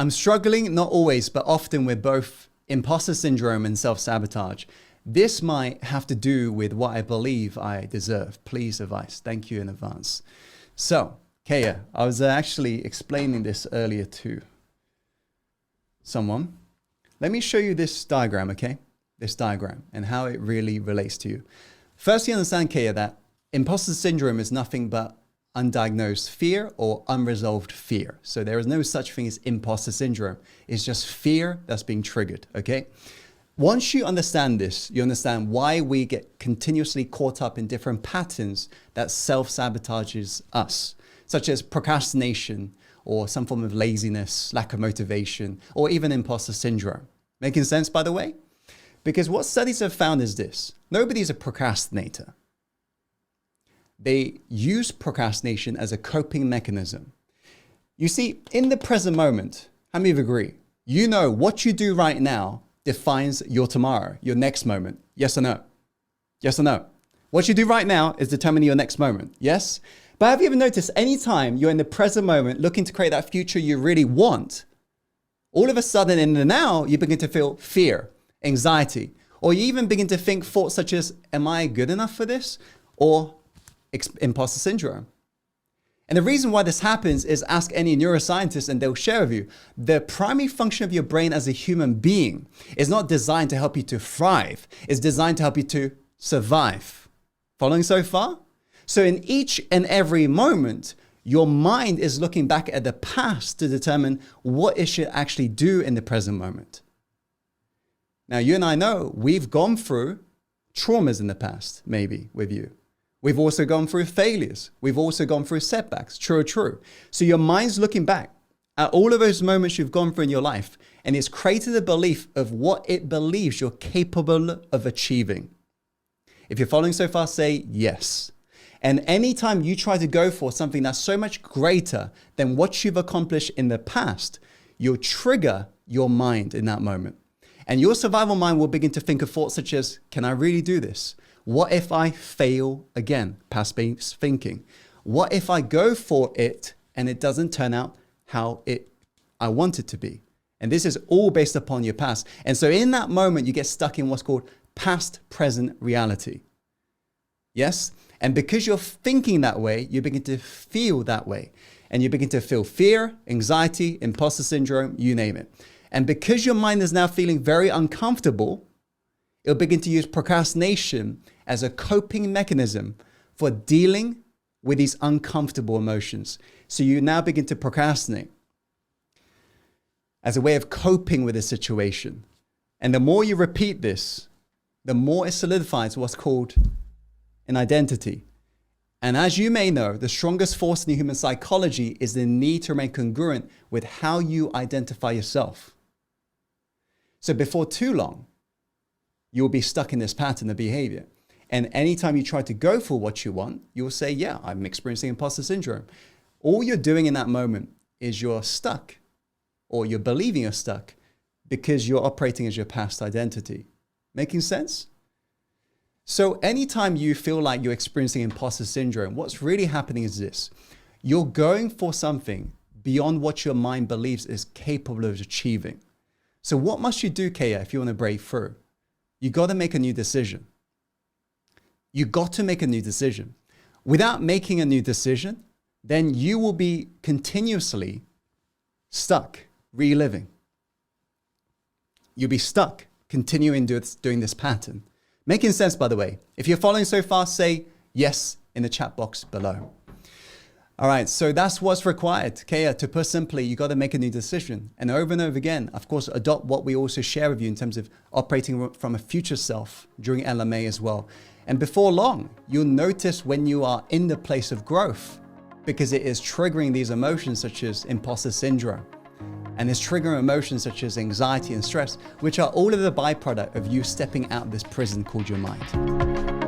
I'm struggling, not always, but often with both imposter syndrome and self-sabotage. This might have to do with what I believe I deserve. Please advise. Thank you in advance. So, Kaya, I was actually explaining this earlier to someone. Let me show you this diagram, okay? This diagram and how it really relates to you. First, you understand, Kaya, that imposter syndrome is nothing but undiagnosed fear or unresolved fear. So there is no such thing as imposter syndrome. It's just fear that's being triggered, okay? Once you understand this, you understand why we get continuously caught up in different patterns that self-sabotages us, such as procrastination or some form of laziness, lack of motivation, or even imposter syndrome. Making sense, by the way? Because what studies have found is this: nobody's a procrastinator. They use procrastination as a coping mechanism. You see, in the present moment, how many of you agree? You know what you do right now defines your tomorrow, your next moment. Yes or no? Yes or no? What you do right now is determining your next moment. Yes? But have you ever noticed anytime you're in the present moment looking to create that future you really want, all of a sudden in the now, you begin to feel fear, anxiety, or you even begin to think thoughts such as, am I good enough for this? Or imposter syndrome. And the reason why this happens is ask any neuroscientist and they'll share with you, the primary function of your brain as a human being is not designed to help you to thrive. It's designed to help you to survive. Following so far? So in each and every moment, your mind is looking back at the past to determine what it should actually do in the present moment. Now, you and I know we've gone through traumas in the past, maybe with you. We've also gone through failures. We've also gone through setbacks. True. So your mind's looking back at all of those moments you've gone through in your life, and it's created a belief of what it believes you're capable of achieving. If you're following so far, say yes. And anytime you try to go for something that's so much greater than what you've accomplished in the past, you'll trigger your mind in that moment. And your survival mind will begin to think of thoughts such as, can I really do this? What if I fail again? Past-based thinking. What if I go for it and it doesn't turn out how I want it to be? And this is all based upon your past. And so in that moment, you get stuck in what's called past-present reality. Yes? And because you're thinking that way, you begin to feel that way. And you begin to feel fear, anxiety, imposter syndrome, you name it. And because your mind is now feeling very uncomfortable, it'll begin to use procrastination as a coping mechanism for dealing with these uncomfortable emotions. So you now begin to procrastinate as a way of coping with the situation. And the more you repeat this, the more it solidifies what's called an identity. And as you may know, the strongest force in human psychology is the need to remain congruent with how you identify yourself. So before too long, you'll be stuck in this pattern of behavior. And anytime you try to go for what you want, you'll say, yeah, I'm experiencing imposter syndrome. All you're doing in that moment is you're stuck, or you're believing you're stuck because you're operating as your past identity. Making sense? So anytime you feel like you're experiencing imposter syndrome, what's really happening is this. You're going for something beyond what your mind believes is capable of achieving. So what must you do, Kaya, if you want to break through? You got to make a new decision. You got to make a new decision. Without making a new decision, then you will be continuously stuck, reliving. You'll be stuck, continuing doing this pattern. Making sense, by the way. If you're following so far, say yes in the chat box below. All right, so that's what's required. Kaya, to put simply, you got to make a new decision. And over again, of course, adopt what we also share with you in terms of operating from a future self during LMA as well. And before long, you'll notice when you are in the place of growth, because it is triggering these emotions such as imposter syndrome. And it's triggering emotions such as anxiety and stress, which are all of the byproduct of you stepping out of this prison called your mind.